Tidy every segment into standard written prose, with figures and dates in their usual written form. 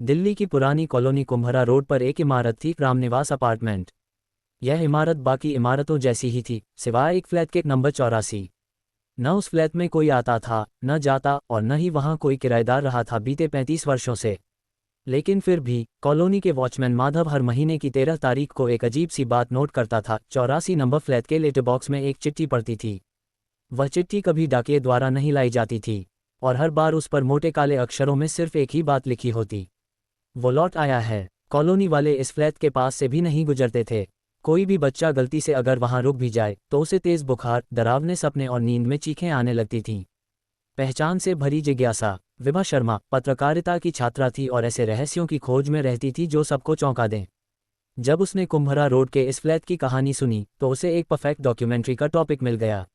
दिल्ली की पुरानी colony कुम्भरा road पर एक इमारत थी, रामनिवास अपार्टमेंट। यह इमारत बाकी इमारतों जैसी ही थी, सिवाय एक फ्लैट के नंबर 84। न उस फ्लैट में कोई आता था, न जाता, और न ही वहां कोई किराएदार रहा था बीते 35 वर्षों से। लेकिन फिर भी कॉलोनी के वॉचमैन माधव हर महीने की 13 तारीख को एक अजीब सी बात नोट करता था। 84 नंबर फ्लैट के लेटर बॉक्स में एक चिट्ठी पड़ती थी। वह चिट्ठी कभी डाकिये द्वारा नहीं लाई जाती थी, और हर बार उस पर मोटे काले अक्षरों में सिर्फ एक ही बात लिखी होती, वो लौट आया है। कॉलोनी वाले इस फ्लैट के पास से भी नहीं गुजरते थे। कोई भी बच्चा गलती से अगर वहां रुक भी जाए तो उसे तेज बुखार, डरावने सपने और नींद में चीखें आने लगती थीं। पहचान से भरी जिज्ञासा। विभा शर्मा पत्रकारिता की छात्रा थी और ऐसे रहस्यों की खोज में रहती थी जो सबको चौंका दें। जब उसने कुम्भरा रोड के इस फ्लैट की कहानी सुनी तो उसे एक परफेक्ट डॉक्यूमेंट्री का टॉपिक मिल गया।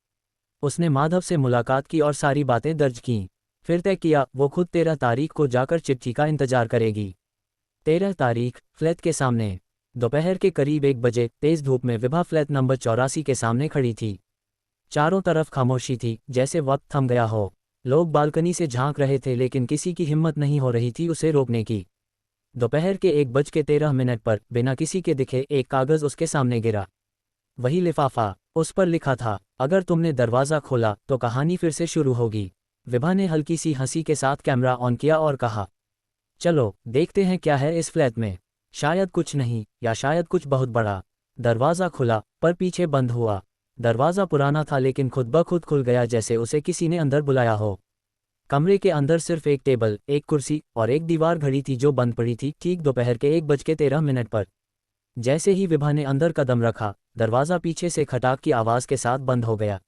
उसने माधव से मुलाकात की और सारी बातें दर्ज कीं। फिर तय किया वो खुद 13 तारीख को जाकर चिट्ठी का इंतजार करेगी। 13 तारीख, फ्लैट के सामने। दोपहर के करीब 1 बजे तेज धूप में विभा फ्लैट नंबर 84 के सामने खड़ी थी। चारों तरफ खामोशी थी, जैसे वक्त थम गया हो। लोग बालकनी से झांक रहे थे लेकिन किसी की हिम्मत नहीं हो रही थी उसे रोकने की। दोपहर के 1:13 पर बिना किसी के दिखे एक कागज उसके सामने गिरा। वही लिफाफा। उस पर लिखा था, अगर तुमने दरवाज़ा खोला तो कहानी फिर से शुरू होगी। विभा ने हल्की सी हंसी के साथ कैमरा ऑन किया और कहा, चलो देखते हैं क्या है इस फ्लैट में। शायद कुछ नहीं, या शायद कुछ बहुत बड़ा। दरवाज़ा खुला, पर पीछे बंद हुआ। दरवाज़ा पुराना था लेकिन खुद ब खुद खुल गया, जैसे उसे किसी ने अंदर बुलाया हो। कमरे के अंदर सिर्फ एक टेबल, एक कुर्सी और एक दीवार घड़ी थी जो बंद पड़ी थी, ठीक दोपहर के 1:13 पर। जैसे ही विभा ने अंदर कदम रखा, दरवाज़ा पीछे से खटाक की आवाज़ के साथ बंद हो गया।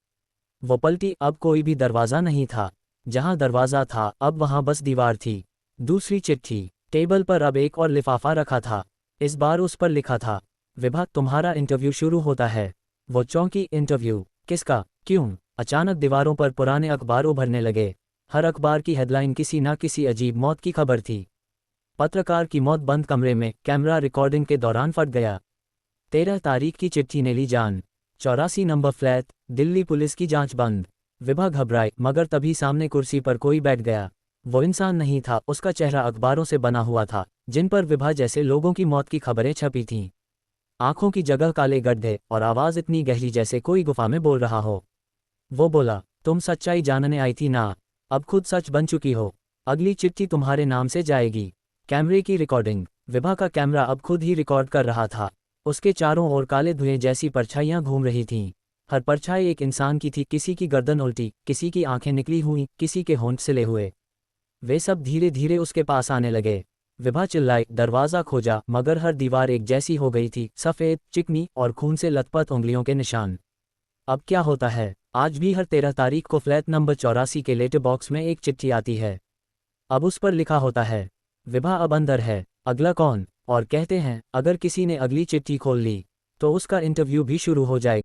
वो पलटी, अब कोई भी दरवाज़ा नहीं था। जहां दरवाज़ा था अब वहां बस दीवार थी। दूसरी चिट्ठी। टेबल पर अब एक और लिफाफा रखा था। इस बार उस पर लिखा था, विभा तुम्हारा इंटरव्यू शुरू होता है। वो चौंकी, इंटरव्यू? किसका? क्यों? अचानक दीवारों पर पुराने अखबार उभरने लगे। हर अखबार की हेडलाइन किसी न किसी अजीब मौत की खबर थी। पत्रकार की मौत, बंद कमरे में, कैमरा रिकॉर्डिंग के दौरान फट गया। 13 तारीख की चिट्ठी ने ली जान। 84 नंबर फ्लैट, दिल्ली पुलिस की जांच बंद। विभा घबराई, मगर तभी सामने कुर्सी पर कोई बैठ गया। वो इंसान नहीं था, उसका चेहरा अखबारों से बना हुआ था, जिन पर विभा जैसे लोगों की मौत की खबरें छपी थीं। आंखों की जगह काले गड्ढे और आवाज़ इतनी गहरी जैसे कोई गुफा में बोल रहा हो। वो बोला, तुम सच्चाई जानने आई थी ना? अब खुद सच बन चुकी हो। अगली चिट्ठी तुम्हारे नाम से जाएगी। कैमरे की रिकॉर्डिंग। विभा का कैमरा अब खुद ही रिकॉर्ड कर रहा था। उसके चारों ओर काले धुएं जैसी परछाइयां घूम रही थीं। हर परछाई एक इंसान की थी, किसी की गर्दन उल्टी, किसी की आंखें निकली हुई, किसी के होंठ सिले हुए। वे सब धीरे धीरे उसके पास आने लगे। विभा चिल्लाई, दरवाज़ा खोजा, मगर हर दीवार एक जैसी हो गई थी, सफ़ेद, चिकनी और खून से लथपथ उंगलियों के निशान। अब क्या होता है? आज भी हर 13 तारीख को फ्लैट नंबर 84 के लेटर बॉक्स में एक चिट्ठी आती है। अब उस पर लिखा होता है, विभा अब अंदर है, अगला कौन? और कहते हैं, अगर किसी ने अगली चिट्ठी खोल ली तो उसका इंटरव्यू भी शुरू हो जाएगा।